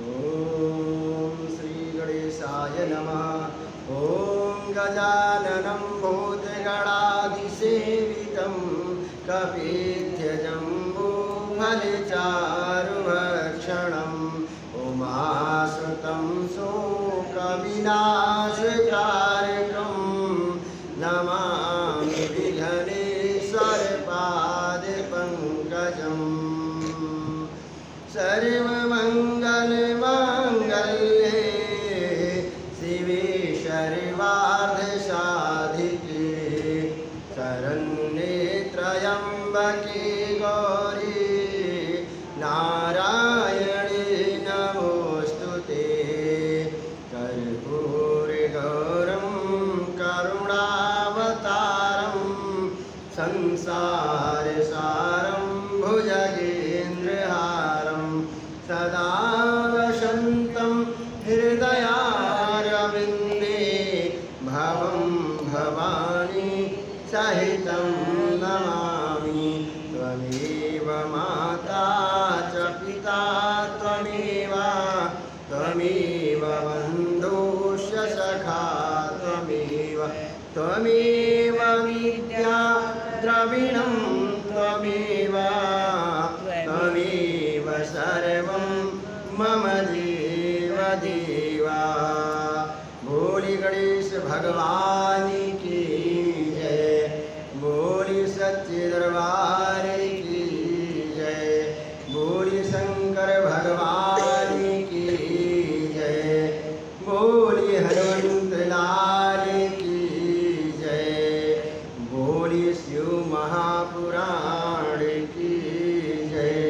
ओम श्री गणेशाय नमः। ओम गजाननं भूतगणाधिसेवितं कपित्थजम्बूफलचारुभक्षणम् उमासुतं शोकविनाशकारकं नमामि विघ्नेश्वरपादपङ्कजम्। सर्वमङ्गलमाङ्गल्ये शिवे सर्वार्धसाधिके शरण्ये त्र्यम्बके गौरी नारायणे नमोऽस्तुते। कर्पूरगौरं करुणावतारं संसारसारं भुजगेन्द्रहारं सदा वसन्तं हृदयारविन्दे भवं भवानी सहितं नमामि। त्वमेव माता च पिता त्वमेव बन्धुश्च सखा त्वमेव विद्या द्रविणं त्वमेव सर्वं मम देवा। बोली गणेश भगवान की जय। बोली सच्चे दरबार की जय। बोली शंकर भगवान की जय। बोली हनुमंत लाल की जय। बोली शिव महापुराण की जय।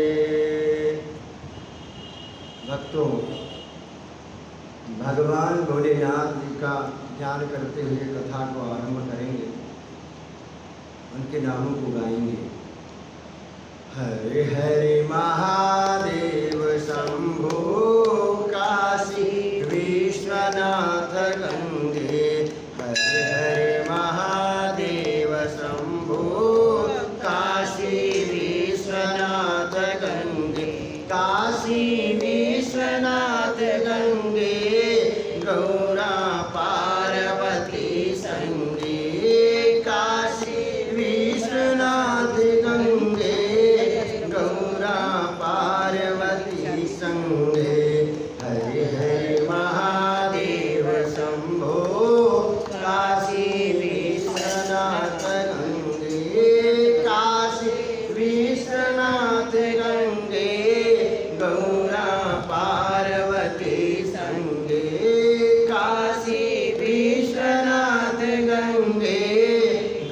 भक्तों, भगवान भोलेनाथ जी का ध्यान करते हुए कथा को आरंभ करेंगे, उनके नामों को गाएंगे। हरे हरे महादेव शंभो काशी विश्वनाथ गंगे। हरे हरे महादेव शंभो काशी विश्वनाथ गंगे। काशी विश्वनाथ गंगे गौरा पार्वती संगे। काशी विश्वनाथ गंगे गौरा पार्वती संगे। हरे हरे महादेव शंभो काशी विश्वनाथ गंगे। काशी विश्वनाथ गंगे गौरा पार्वती संगे। काशी विश्वनाथ गंगे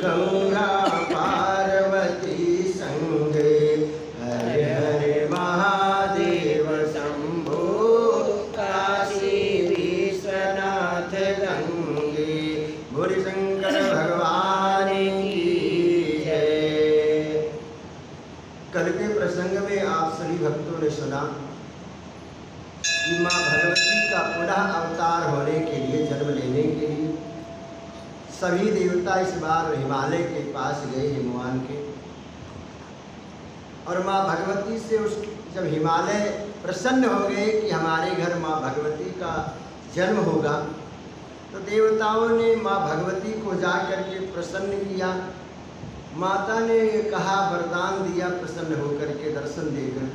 गौरा पार्वती संगे। हरे हरे महादेव शंभो काशी विश्वनाथ गंगे। बोले शंकर भगवान की जय। कल के प्रसंग में आप सभी भक्तों ने सुना कि माँ भगवती का पुनः अवतार होने के लिए, जन्म लेने के लिए सभी देवता इस बार हिमालय के पास गए, हिमवान के। और माँ भगवती से जब हिमालय प्रसन्न हो गए कि हमारे घर माँ भगवती का जन्म होगा, तो देवताओं ने माँ भगवती को जा करके प्रसन्न किया। माता ने कहा, वरदान दिया प्रसन्न होकर के, दर्शन देकर,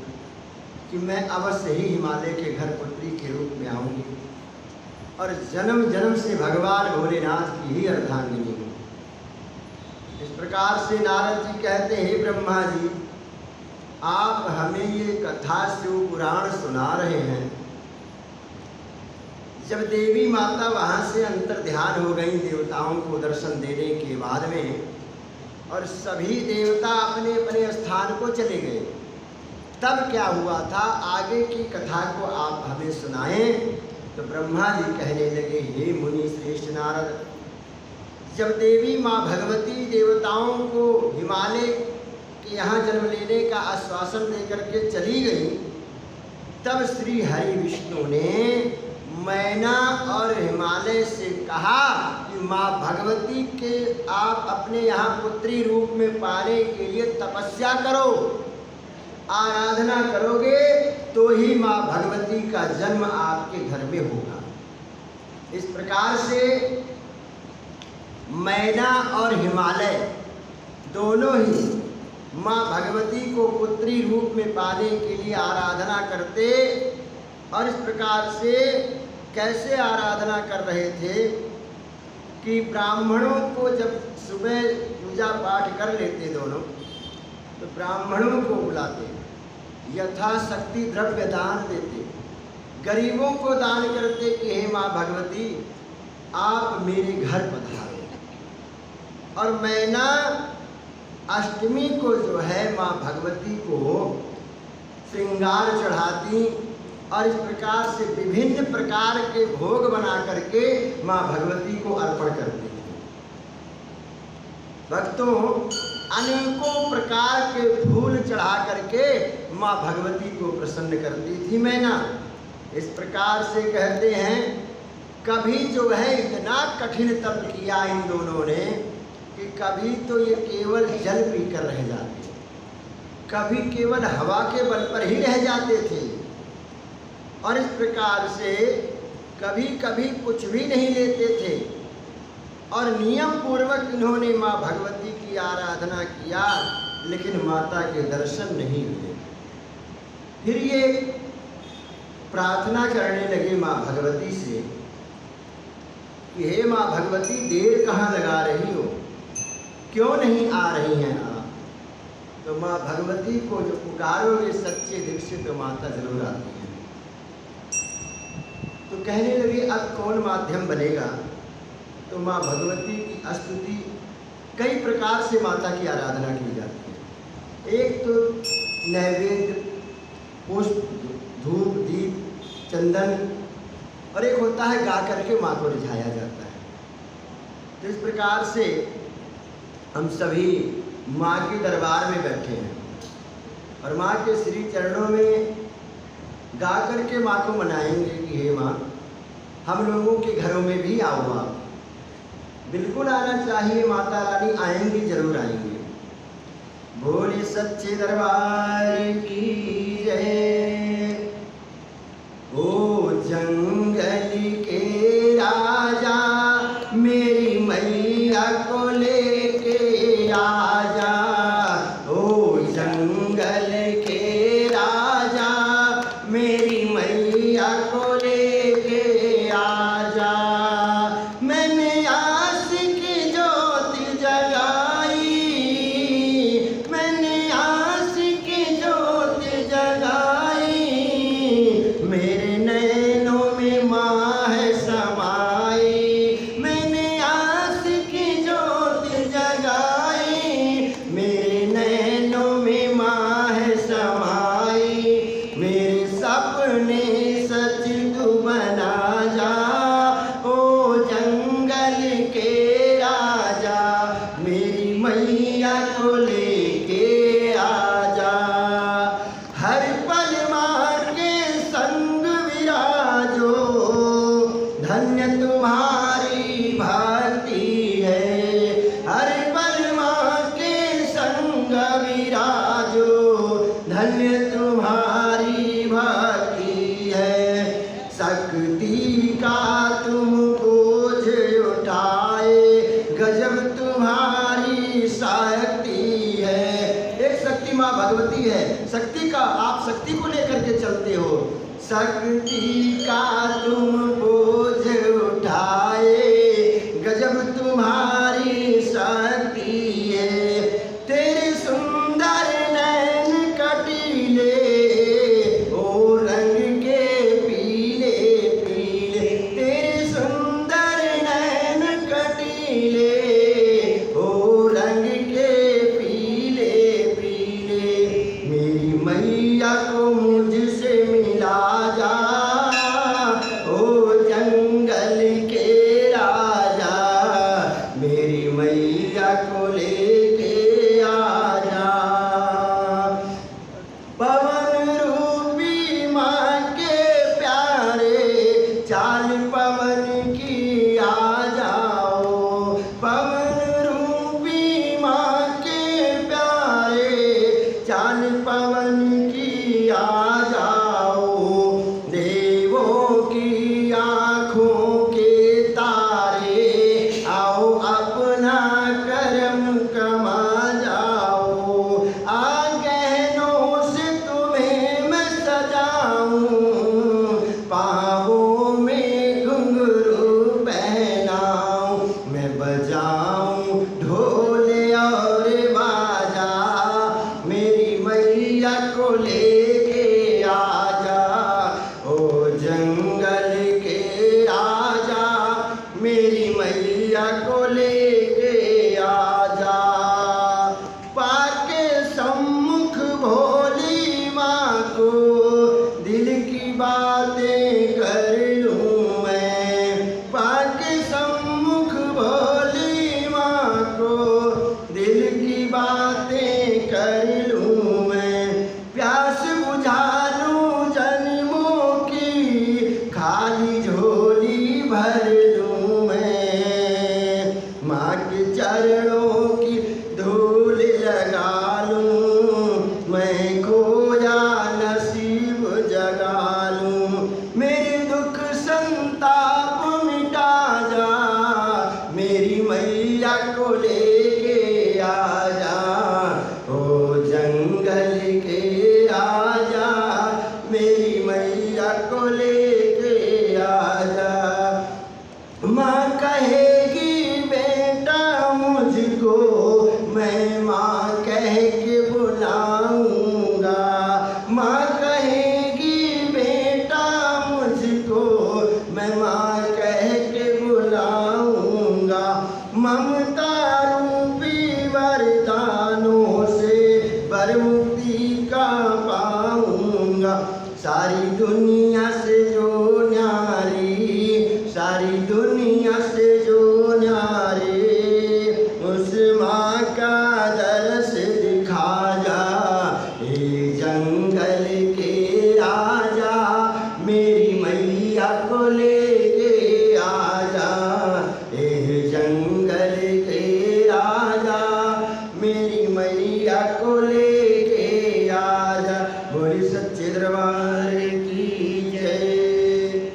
कि मैं अवश्य ही हिमालय के घर पुत्री के रूप में आऊँगी और जन्म जन्म से भगवान भोलेनाथ की ही अर्धांगिनी हूँ। इस प्रकार से नारद जी कहते हैं, हे ब्रह्मा जी, आप हमें ये कथा शिव पुराण सुना रहे हैं। जब देवी माता वहाँ से अंतर ध्यान हो गई देवताओं को दर्शन देने के बाद में, और सभी देवता अपने अपने स्थान को चले गए, तब क्या हुआ था, आगे की कथा को आप हमें सुनाएं। तो ब्रह्मा जी कहने लगे, हे मुनि श्रेष्ठ नारद, जब देवी माँ भगवती देवताओं को हिमालय के यहाँ जन्म लेने का आश्वासन देकर के चली गई, तब श्री हरि विष्णु ने मैना और हिमालय से कहा कि माँ भगवती के आप अपने यहाँ पुत्री रूप में पाने के लिए तपस्या करो, आराधना करोगे तो ही माँ भगवती का जन्म आपके घर में होगा। इस प्रकार से मैना और हिमालय दोनों ही माँ भगवती को पुत्री रूप में पाने के लिए आराधना करते। और इस प्रकार से कैसे आराधना कर रहे थे कि ब्राह्मणों को जब सुबह पूजा पाठ कर लेते दोनों, तो ब्राह्मणों को बुलाते, यथाशक्ति द्रव्य दान देते, गरीबों को दान करते कि हे माँ भगवती आप मेरे घर पधारो। और मैना अष्टमी को जो है माँ भगवती को श्रृंगार चढ़ाती और इस प्रकार से विभिन्न प्रकार के भोग बना करके माँ भगवती को अर्पण करती थी। भक्तों, अनेकों प्रकार के फूल चढ़ा करके माँ भगवती को प्रसन्न करती थी मैना। इस प्रकार से कहते हैं कभी जो है इतना कठिन तप किया इन दोनों ने कि कभी तो ये केवल जल पीकर रह जाते, कभी केवल हवा के बल पर ही रह जाते थे। और इस प्रकार से कभी कभी कुछ भी नहीं लेते थे और नियम पूर्वक इन्होंने माँ भगवती की आराधना किया, लेकिन माता के दर्शन नहीं हुए। फिर ये प्रार्थना करने लगे माँ भगवती से कि हे माँ भगवती देर कहाँ लगा रही हो, क्यों नहीं आ रही हैं आप? तो माँ भगवती को जो पुकारोगे सच्चे दिल से तो माता जरूर आती है। तो कहने लगे अब कौन माध्यम बनेगा? तो माँ भगवती की स्तुति कई प्रकार से माता की आराधना की जाती है। एक तो नैवेद्य, पुष्प, धूप, दीप, चंदन, और एक होता है गा करके माँ को रिझाया जाता है। तो इस प्रकार से हम सभी माँ के दरबार में बैठे हैं और माँ के श्री चरणों में गा करके माँ को मनाएंगे कि हे माँ हम लोगों के घरों में भी आओ, आप बिल्कुल आना चाहिए, माता रानी आएंगी, जरूर आएंगे। बोले सच्चे दरबार की जय। ओ जंगल के राजा मेरी मैया को लेके आजा, ओ जंगल के राजा मेरी मैया को लेके आजा। मैंने आस की ज्योति जगाई, मैंने आस की ज्योति जगाई, मेरे नैनों में माँ है समाई। मैंने आस की ज्योति जगाई, मेरे नैनों में माँ है समाई। मेरे सपने सच तू बना जा, ओ जंगल के राजा मेरी मैया को लेके आजा। हर पल माँ के संग विराजो, धन्य तुम्हारी भक्ति है। हर पल माँ के संग विराजो, धन्य तुम्हारी भक्ति है। शक्ति का तुम बोझ उठाए, गजब तुम्हारी शक्ति है। एक शक्ति माँ भगवती है, शक्ति का आप शक्ति को लेकर के चलते हो। शक्ति का तुम बोझ उठाए, गजब तुम्हारी शक्ति है। तेरे सुंदर नैन कटीले, ओ रंग के पीले पीले। तेरे सुंदर नैन कटीले, ओ रंग के पीले पीले। मेरी मैया को मुझसे मिला जा, ओ बातें कर लूं मैं, पाके सम्मुख भोली माँ को दिल की बातें कर लूं मैं, प्यास बुझा लूं जन्मों की खाली झोली भर लूं मैं, माँ के चरणों की धूल लगा लूं मैं, खोया नसीब जगा लूं, मेरे दुख संताप मिटा जा, मेरी मैया को लेके आ जा, ओ जंगल के आजा, मेरी मैया को लेके आ जा। माँ कहेगी बेटा मुझको, मैं माँ कह के बुलाऊंगा, माँ कहेगी बेटा मुझको, मैं माँ कह के बुलाऊंगा, ममता रूपी वरदानों से बरमुक्ति का पाऊंगा, सारी दुनिया से जो न्यारी, सारी दुनिया से जो न्यारी, उस माँ का दर्श दिखा जा, ए जंगल के राजा, मेरी मैया को लेके आ जा, ए जंगल के राजा, मेरी मैया को लेके आ जा। बोली सच्चे दरबार की जय।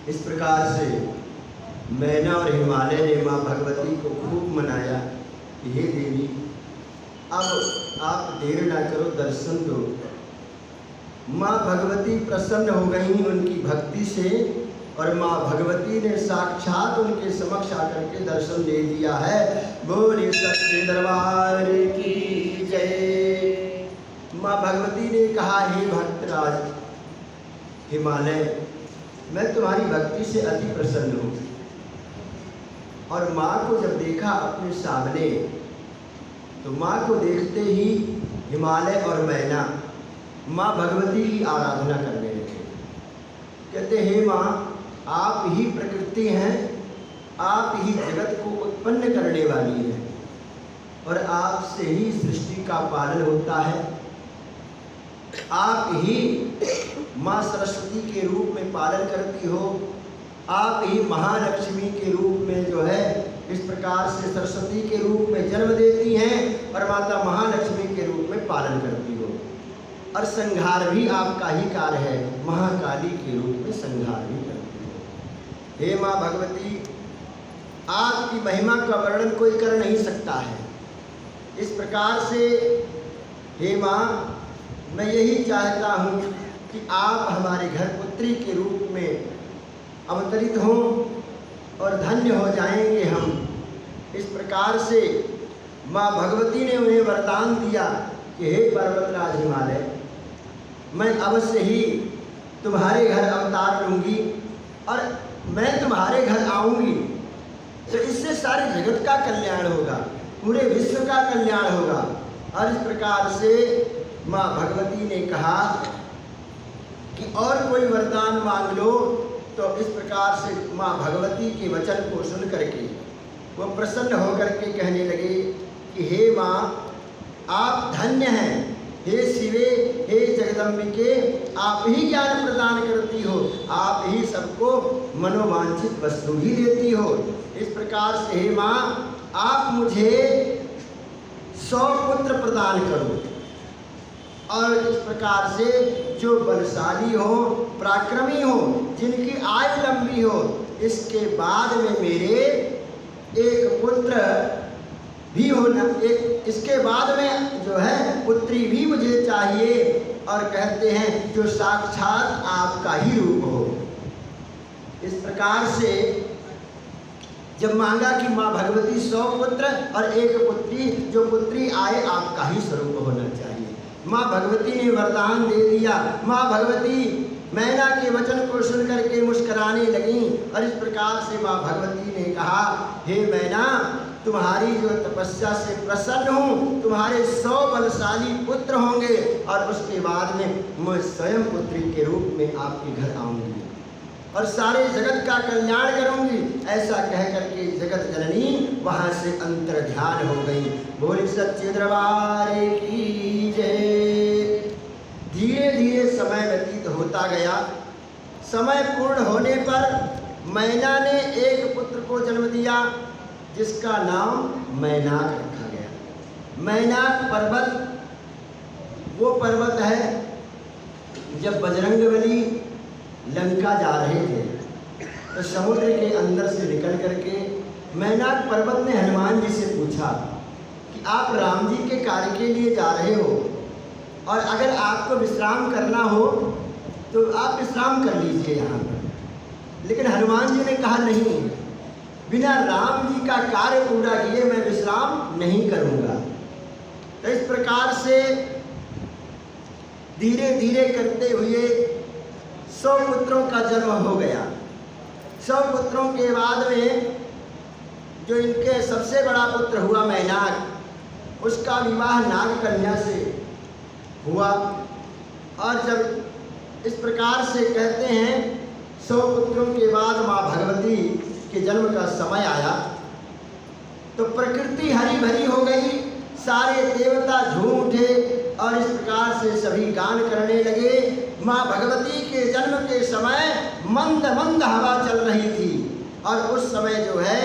इस प्रकार से मैना और हिमालय ने माँ भगवती को खूब मनाया कि हे देवी, अब आप देर ना करो, दर्शन दो। माँ भगवती प्रसन्न हो गई उनकी भक्ति से, और माँ भगवती ने साक्षात उनके समक्ष आकर के दर्शन दे दिया है। बोली सच्चे दरबार की जय। माँ भगवती ने कहा, हे भक्तराज हिमालय, मैं तुम्हारी भक्ति से अति प्रसन्न हूँ। और माँ को जब देखा अपने सामने, तो माँ को देखते ही हिमालय और मैना माँ भगवती की आराधना करने लगे। कहते, हे माँ, आप ही प्रकृति हैं, आप ही जगत को उत्पन्न करने वाली हैं, और आपसे ही सृष्टि का पालन होता है। आप ही माँ सरस्वती के रूप में पालन करती हो, आप ही महालक्ष्मी के रूप में जो है इस प्रकार से सरस्वती के रूप में जन्म देती हैं, और माता महालक्ष्मी के रूप में पालन करती हो, और संहार भी आपका ही कार्य है, महाकाली के रूप में संहार भी करती हो। हे माँ भगवती, आपकी महिमा का वर्णन कोई कर नहीं सकता है। इस प्रकार से हे माँ, मैं यही चाहता हूँ कि आप हमारे घर पुत्री के रूप में अवतरित हों और धन्य हो जाएंगे हम। इस प्रकार से माँ भगवती ने उन्हें वरदान दिया कि हे पर्वतराज हिमालय, मैं अवश्य ही तुम्हारे घर अवतार लूँगी, और मैं तुम्हारे घर आऊँगी तो इससे सारे जगत का कल्याण होगा, पूरे विश्व का कल्याण होगा। और इस प्रकार से माँ भगवती ने कहा कि और कोई वरदान मांग लो। तो इस प्रकार से माँ भगवती के वचन को सुन करके वो प्रसन्न होकर के कहने लगे कि हे माँ, आप धन्य हैं, हे शिवे, हे जगदम्बिके, आप ही ज्ञान प्रदान करती हो, आप ही सबको मनोवांछित वस्तु भी देती हो। इस प्रकार से हे माँ, आप मुझे 100 पुत्र प्रदान करो, और इस प्रकार से जो बलशाली हो, पराक्रमी हो, जिनकी आयु लंबी हो, इसके बाद में मेरे एक पुत्र भी होना, एक इसके बाद में जो है पुत्री भी मुझे चाहिए, और कहते हैं जो साक्षात आपका ही रूप हो। इस प्रकार से जब मांगा कि माँ भगवती 100 पुत्र और एक पुत्री, जो पुत्री आए आपका ही स्वरूप होना चाहिए। माँ भगवती ने वरदान दे दिया। माँ भगवती मैना के वचन को सुन करके मुस्कुराने लगी, और इस प्रकार से माँ भगवती ने कहा, हे मैना, तुम्हारी जो तपस्या से प्रसन्न हूँ, तुम्हारे 100 बलशाली पुत्र होंगे और उसके बाद में मैं स्वयं पुत्री के रूप में आपके घर आऊँगी और सारे जगत का कल्याण करूँगी। ऐसा कह करके जगत जननी वहाँ से अंतर ध्यान हो गई। बोली सच्चे दरबार की जय। धीरे धीरे समय व्यतीत होता गया। समय पूर्ण होने पर मैना ने एक पुत्र को जन्म दिया जिसका नाम मैनाक रखा गया। मैनाक पर्वत वो पर्वत है, जब बजरंगबली लंका जा रहे थे तो समुद्र के अंदर से निकल करके मैनाक पर्वत ने हनुमान जी से पूछा कि आप राम जी के कार्य के लिए जा रहे हो और अगर आपको विश्राम करना हो तो आप विश्राम कर लीजिए यहाँ पर। लेकिन हनुमान जी ने कहा नहीं, बिना राम जी का कार्य पूरा किए मैं विश्राम नहीं करूँगा। तो इस प्रकार से धीरे धीरे करते हुए 100 पुत्रों का जन्म हो गया। 100 पुत्रों के बाद में जो इनके सबसे बड़ा पुत्र हुआ मैनाक, उसका विवाह नाग कन्या से हुआ। और जब इस प्रकार से कहते हैं 100 पुत्रों के बाद माँ भगवती के जन्म का समय आया तो प्रकृति हरी भरी हो गई, सारे देवता झूम उठे और इस प्रकार से सभी गान करने लगे। माँ भगवती के जन्म के समय मंद मंद हवा चल रही थी और उस समय जो है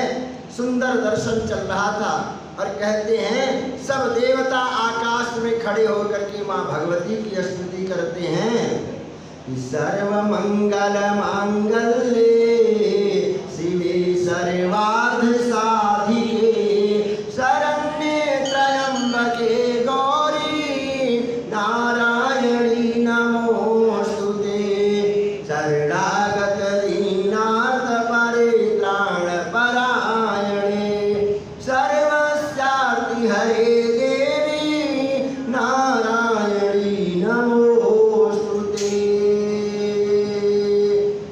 सुंदर दर्शन चल रहा था। और कहते हैं सब देवता आकाश में खड़े होकर के माँ भगवती की स्तुति करते हैं। सर्व मंगल मांगल्ये शिवे सर्वार्थ साधिके शरण्ये त्र्यंबके गौरी नारायणी नमोस्तुते शरणागत दीनार्थ परित्राण परायणे सर्वस्यार्ति हरे देवी नारायणी नमोस्तुते।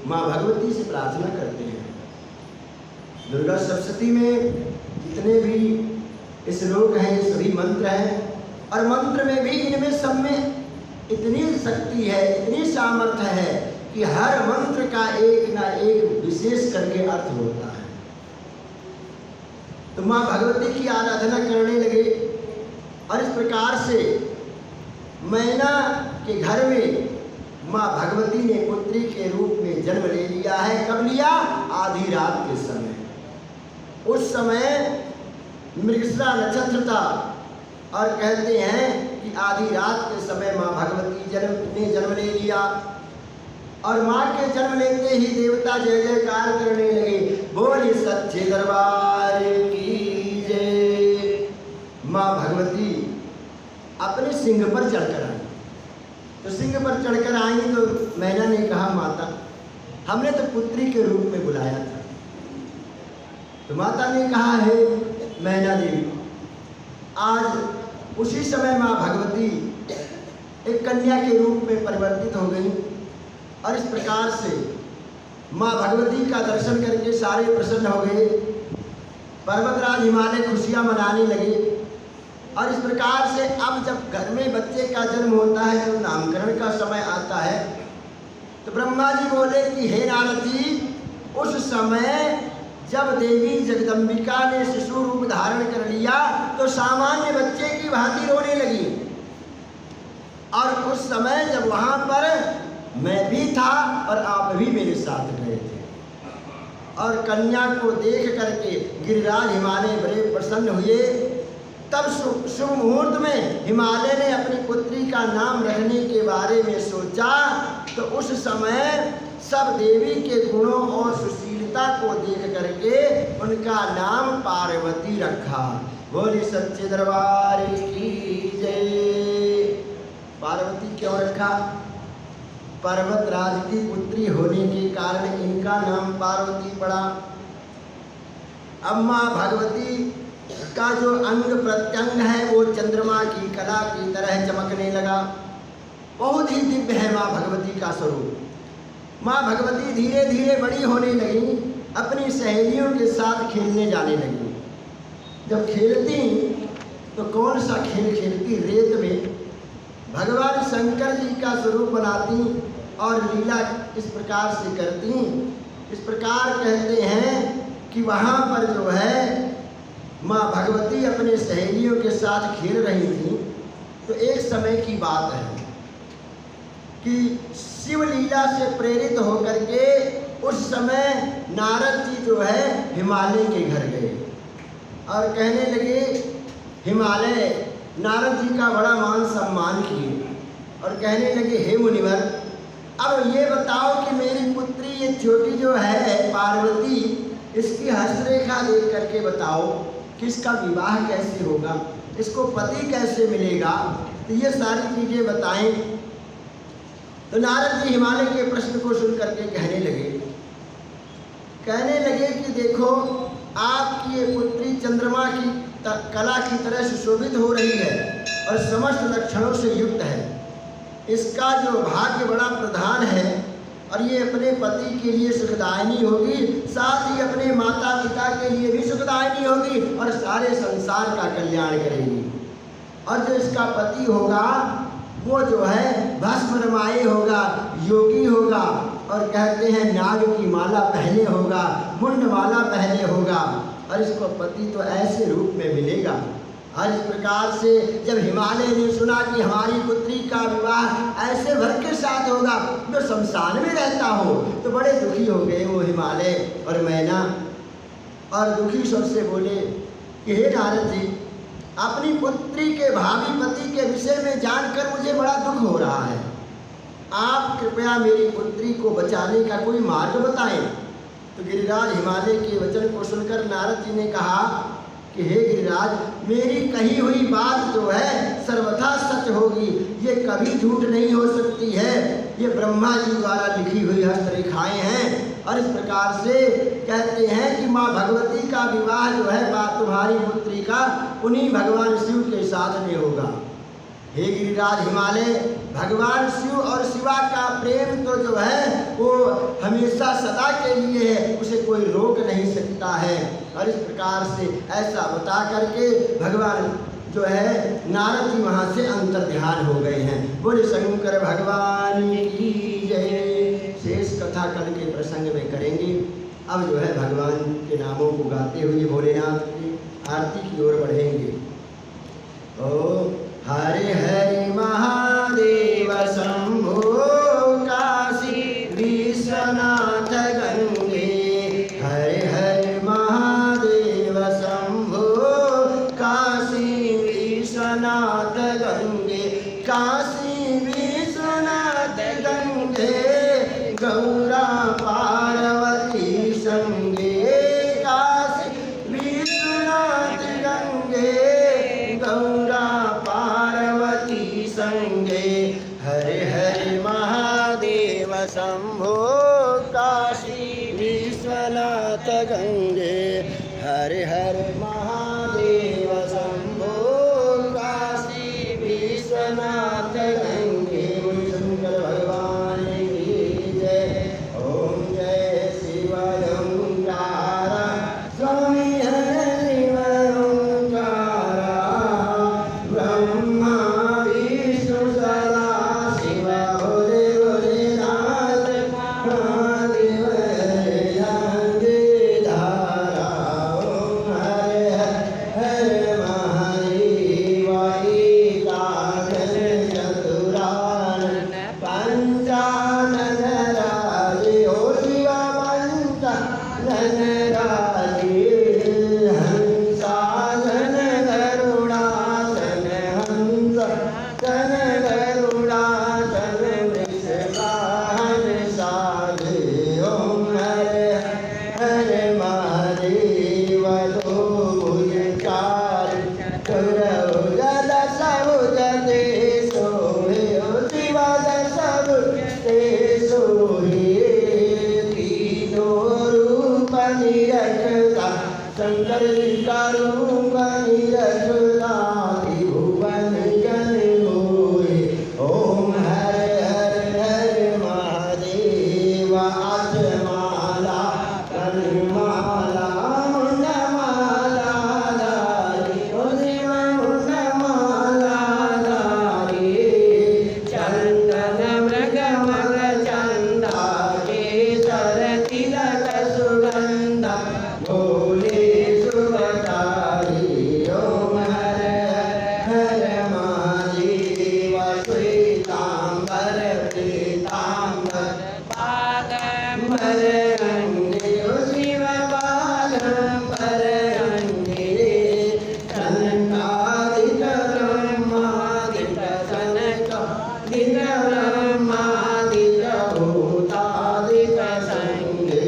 माँ भगवती से प्रार्थना करते हैं। दुर्गा सप्तशती में जितने भी इस श्लोक हैं ये सभी मंत्र हैं और मंत्र में भी इनमें सब में इतनी शक्ति है, इतनी सामर्थ्य है कि हर मंत्र का एक ना एक विशेष करके अर्थ होता है। तो माँ भगवती की आराधना करने लगे और इस प्रकार से मैना के घर में माँ भगवती ने पुत्री के रूप में जन्म ले लिया है। कब लिया? आधी रात के समय। उस समय मृगशिरा नक्षत्र था और कहते हैं कि आधी रात के समय माँ भगवती ने जन्म ले लिया और माँ के जन्म लेते ही देवता जय जयकार करने लगे। बोली सच्चे दरबार की जय। माँ भगवती अपने सिंह पर चढ़कर आई। तो सिंह पर चढ़कर आई तो मैना ने कहा माता हमने तो पुत्री के रूप में बुलाया था। तो माता ने कहा है मैना देवी, आज उसी समय माँ भगवती एक कन्या के रूप में परिवर्तित हो गई और इस प्रकार से माँ भगवती का दर्शन करके सारे प्रसन्न हो गए। पर्वतराज हिमालय खुशियाँ मनाने लगे और इस प्रकार से अब जब घर में बच्चे का जन्म होता है तो नामकरण का समय आता है। तो ब्रह्मा जी बोले कि हे नारद जी, उस समय जब देवी जगदम्बिका ने शिशु रूप धारण कर लिया तो सामान्य बच्चे की भांति रोने लगी और उस समय जब वहाँ पर मैं भी था और आप भी मेरे साथ गए थे और कन्या को देख करके गिरिराज हिमालय बड़े प्रसन्न हुए। तब शुभ मुहूर्त में हिमालय ने अपनी पुत्री का नाम रखने के बारे में सोचा तो उस समय सब देवी के गुणों और सुशीलता को देख करके उनका नाम पार्वती रखा। बोली सच्चे दरबार की जय। पार्वती क्यों रखा? पर्वतराज की पुत्री होने के कारण इनका नाम पार्वती पड़ा। अब माँ भगवती का जो अंग प्रत्यंग है वो चंद्रमा की कला की तरह चमकने लगा। बहुत ही दिव्य है माँ भगवती का स्वरूप। माँ भगवती धीरे धीरे बड़ी होने लगी, अपनी सहेलियों के साथ खेलने जाने लगी। जब खेलती तो कौन सा खेल खेलती? रेत में भगवान शंकर जी का स्वरूप बनाती और लीला इस प्रकार से करती। इस प्रकार कहते हैं कि वहाँ पर जो है माँ भगवती अपने सहेलियों के साथ खेल रही थी। तो एक समय की बात है कि शिव लीला से प्रेरित होकर के उस समय नारद जी जो है हिमालय के घर गए और कहने लगे, हिमालय नारद जी का बड़ा मान सम्मान किए और कहने लगे, हे मुनिवर, अब ये बताओ कि मेरी पुत्री ये छोटी जो है पार्वती, इसकी हस्तरेखा देख करके बताओ कि इसका विवाह कैसे होगा, इसको पति कैसे मिलेगा, तो ये सारी चीज़ें बताएं। तो नारद जी हिमालय के प्रश्न को सुन करके कहने लगे कि देखो, आपकी ये पुत्री चंद्रमा की कला की तरह सुशोभित हो रही है और समस्त लक्षणों से युक्त है। इसका जो भाग्य बड़ा प्रधान है और ये अपने पति के लिए सुखदायिनी होगी, साथ ही अपने माता पिता के लिए भी सुखदायिनी होगी और सारे संसार का कल्याण करेगी। और जो इसका पति होगा वो जो है भस्म रमाए होगा, योगी होगा और कहते हैं नाग की माला पहने होगा, मुंड माला पहने होगा और इसको पति तो ऐसे रूप में मिलेगा। और इस प्रकार से जब हिमालय ने सुना कि हमारी पुत्री का विवाह ऐसे वर के साथ होगा जो शमशान में रहता हो, तो बड़े दुखी हो गए वो हिमालय और मैना। और दुखी स्वर से बोले कि हे नारद जी, अपनी पुत्री के भावी पति के विषय में जानकर मुझे बड़ा दुख हो रहा है। आप कृपया मेरी पुत्री को बचाने का कोई मार्ग बताएं। तो गिरिराज हिमालय के वचन को सुनकर नारद जी ने कहा कि हे गिरिराज, मेरी कही हुई बात जो है सर्वथा सच होगी, ये कभी झूठ नहीं हो सकती है। ये ब्रह्मा जी द्वारा लिखी हुई हस्तरेखाएं हैं। और इस प्रकार से कहते हैं कि माँ भगवती का विवाह जो है तुम्हारी पुत्री का उन्हीं भगवान शिव के साथ में होगा। हे गिरिराज हिमालय, भगवान शिव और शिवा का प्रेम तो जो है वो हमेशा सदा के लिए है, उसे कोई रोक नहीं सकता है। और इस प्रकार से ऐसा बता करके भगवान जो है नारद जी वहाँ से अंतर ध्यान हो गए हैं। बोले शंकर भगवान की जय। शेष कथा कल के प्रसंग में करेंगे। अब जो है भगवान के नामों को गाते हुए भोलेनाथ की आरती की ओर बढ़ेंगे। ओ हरे हरे महादेव शंभो काशी विश्वनाथ गंगे। हरे हरे महादेव शंभो काशी विश्वनाथ गंगे। काशी विश्वनाथ गंगे गौरा पार्वती संगे। काशी विश्वनाथ गंगे गौरा पार्वती संगे। हरे हरे महादेव शंभो काशी विश्वनाथ गंगे। हरे हरे महादेव शंभो काशी विश्वनाथ गंगे। शंकर भगवान की जय। ओम जय शिव ओंकार स्वामी हरि ओंकार। ब्रह्मा विष्णु सदा शिव भोले भोलेनाथ महादेव हरे धारा। ओम हरे हरे महादेव एकादश चतुरानन पंचानन राजे। ओ शिवा पंचानन राजे। हंसासन गरुड़ासन हंस सन गरुड़ासन वृषभान साधे। ओम हरे हरे महादेव दो भुज चार चतुर्भुज दश भुज ते सोहे। ओ शिवा दश भुज ते सोहे। तीनों रूप निरखता शंकर का रूप निरखता त्रिभुवन जन मोहे। ओम हरे हरे हरे महादेव। अचमाला कनमाला मुंडमाला पर अंडे शिव बाल पर अंडे सनकादिक ब्रह्मादिक सनकादिक ब्रह्मादिक भूतादिक संगे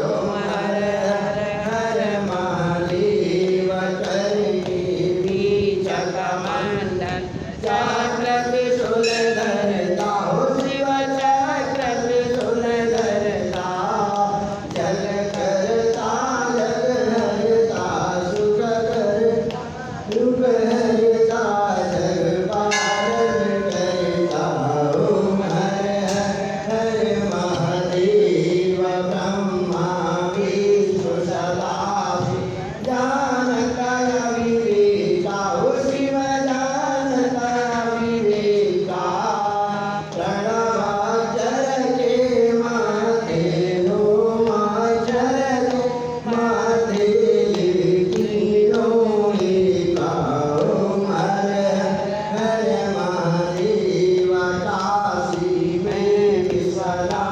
ओम हर हर हर महादेव करके बीजकमंडल चक्र त्रिशूल धरता हो शिव चक्र त्रिशूल धरता जल करता जग हरता सुख करता दुख हरता जग पालन करता ओम हर हर हर महादेव ब्रह्मा विष्णु सदा जानता विवेका हो शिव जानता विवेका प्रणवाचर के माथे नो माचर के माथे तीनों एका ओम हर हर महादेव काशी में विश्वनाथ